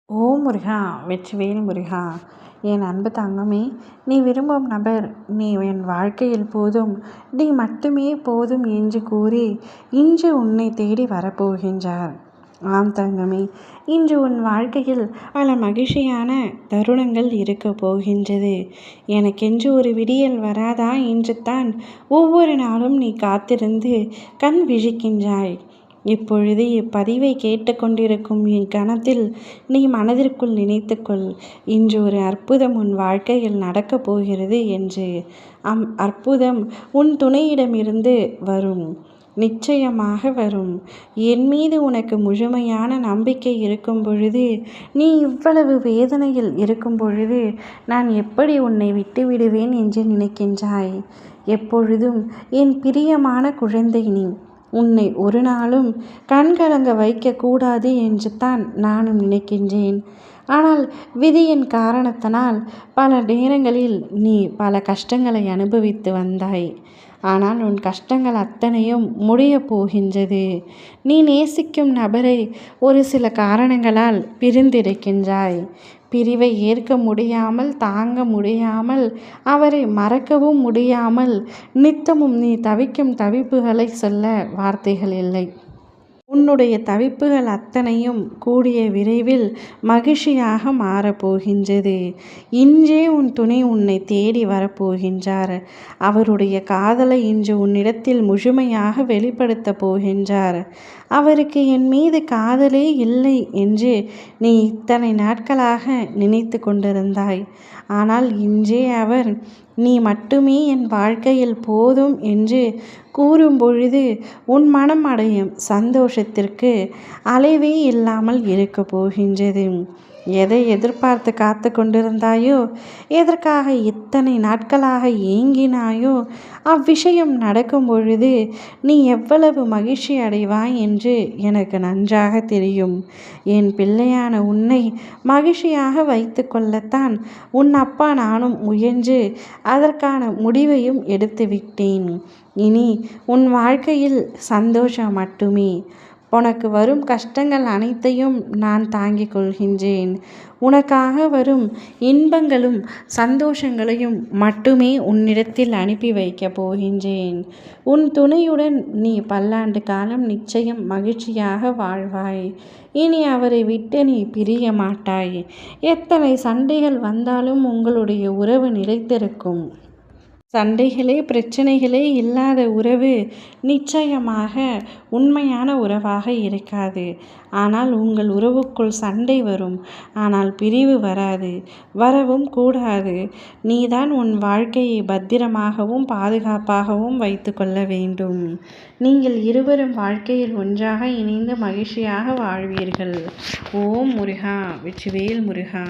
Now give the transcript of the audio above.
ஓம் முருகா! வெற்றிவேல் முருகா! என் அன்பு தங்கமே, நீ விரும்பும் நபர் நீ என் வாழ்க்கையில் போதும், நீ மட்டுமே போதும் என்று கூறி இன்று உன்னை தேடி வரப்போகின்றார். ஆம் தங்கமே, இன்று உன் வாழ்க்கையில் பல மகிழ்ச்சியான தருணங்கள் இருக்க போகின்றது. எனக்கென்று ஒரு விடியல் வராதா என்று தான் ஒவ்வொரு நாளும் நீ காத்திருந்து கண் விழிக்கின்றாய். இப்பொழுது இப்பதிவை கேட்டுக்கொண்டிருக்கும் என் கணத்தில் நீ மனதிற்குள் நினைத்துக்கொள், இன்று ஒரு அற்புதம் உன் வாழ்க்கையில் நடக்கப் போகிறது என்று. அற்புதம் உன் துணையிடமிருந்து வரும், நிச்சயமாக வரும். என் மீது உனக்கு முழுமையான நம்பிக்கை இருக்கும் பொழுது, நீ இவ்வளவு வேதனையில் இருக்கும் பொழுது நான் எப்படி உன்னை விட்டுவிடுவேன் என்று நினைக்கின்றாய்? எப்பொழுதும் என் பிரியமான குழந்தை நீ. உன்னை ஒரு நாளும் கண்கலங்க வைக்கக்கூடாது என்று தான் நானும் நினைக்கின்றேன். ஆனால் விதியின் காரணத்தினால் பல நேரங்களில் நீ பல கஷ்டங்களை அனுபவித்து வந்தாய். ஆனால் உன் கஷ்டங்கள் அத்தனையும் முடியப் போகின்றது. நீ நேசிக்கும் நபரை ஒரு சில காரணங்களால் பிரிந்திருக்கின்றாய். பிரிவை ஏற்க முடியாமல், தாங்க முடியாமல், அவரை மறக்கவும் முடியாமல் நித்தமும் நீ தவிக்கும் தவிப்புகளை சொல்ல வார்த்தைகள் இல்லை. உன்னுடைய தவிப்புகள் அத்தனையும் கூடிய விரைவில் மகிழ்ச்சியாக மாறப்போகின்றது. இன்றே உன் துணை உன்னை தேடி வரப்போகின்றார். அவருடைய காதலை இன்று உன்னிடத்தில் முழுமையாக வெளிப்படுத்தப் போகின்றார். அவருக்கு என் மீது காதலே இல்லை என்று நீ இத்தனை நாட்களாக நினைத்து கொண்டிருந்தாய். ஆனால் இன்றே அவர் நீ மட்டுமே என் வாழ்க்கையில் போதும் என்று கூறும் பொழுது உன் மனம் அடையும் சந்தோஷத்திற்கு அளவே இல்லாமல் இருக்க போகின்றது. எதை எதிர்பார்த்து காத்து கொண்டிருந்தாயோ, எதற்காக இத்தனை நாட்களாக ஏங்கினாயோ, அவ்விஷயம் நடக்கும் பொழுது நீ எவ்வளவு மகிழ்ச்சி அடைவாய் என்று எனக்கு நன்றாக தெரியும். என் பிள்ளையான உன்னை மகிழ்ச்சியாக வைத்து கொள்ளத்தான் உன் அப்பா நானும் முயன்று அதற்கான முடிவையும் எடுத்துவிட்டேன். இனி உன் வாழ்க்கையில் சந்தோஷம் மட்டுமே. உனக்கு வரும் கஷ்டங்கள் அனைத்தையும் நான் தாங்கிக் கொள்கின்றேன். உனக்காக வரும் இன்பங்களும் சந்தோஷங்களையும் மட்டுமே உன்னிடத்தில் அனுப்பி வைக்கப் போகின்றேன். உன் துணையுடன் நீ பல்லாண்டு காலம் நிச்சயம் மகிழ்ச்சியாக வாழ்வாய். இனி அவரை விட்டு நீ பிரிய மாட்டாய். எத்தனை சண்டைகள் வந்தாலும் உங்களுடைய உறவு நிலைத்திருக்கும். சண்டைகளே பிரச்சனைகளே இல்லாத உறவு நிச்சயமாக உண்மையான உறவாக இருக்காது. ஆனால் உங்கள் உறவுக்குள் சண்டை வரும். ஆனால் பிரிவு வராது, வரவும் கூடாது. நீதான் உன் வாழ்க்கையை பத்திரமாகவும் பாதுகாப்பாகவும் வைத்து கொள்ள வேண்டும். நீங்கள் இருவரும் வாழ்க்கையில் ஒன்றாக இணைந்து மகிழ்ச்சியாக வாழ்வீர்கள். ஓம் முருகா! வெற்றிவேல் முருகா!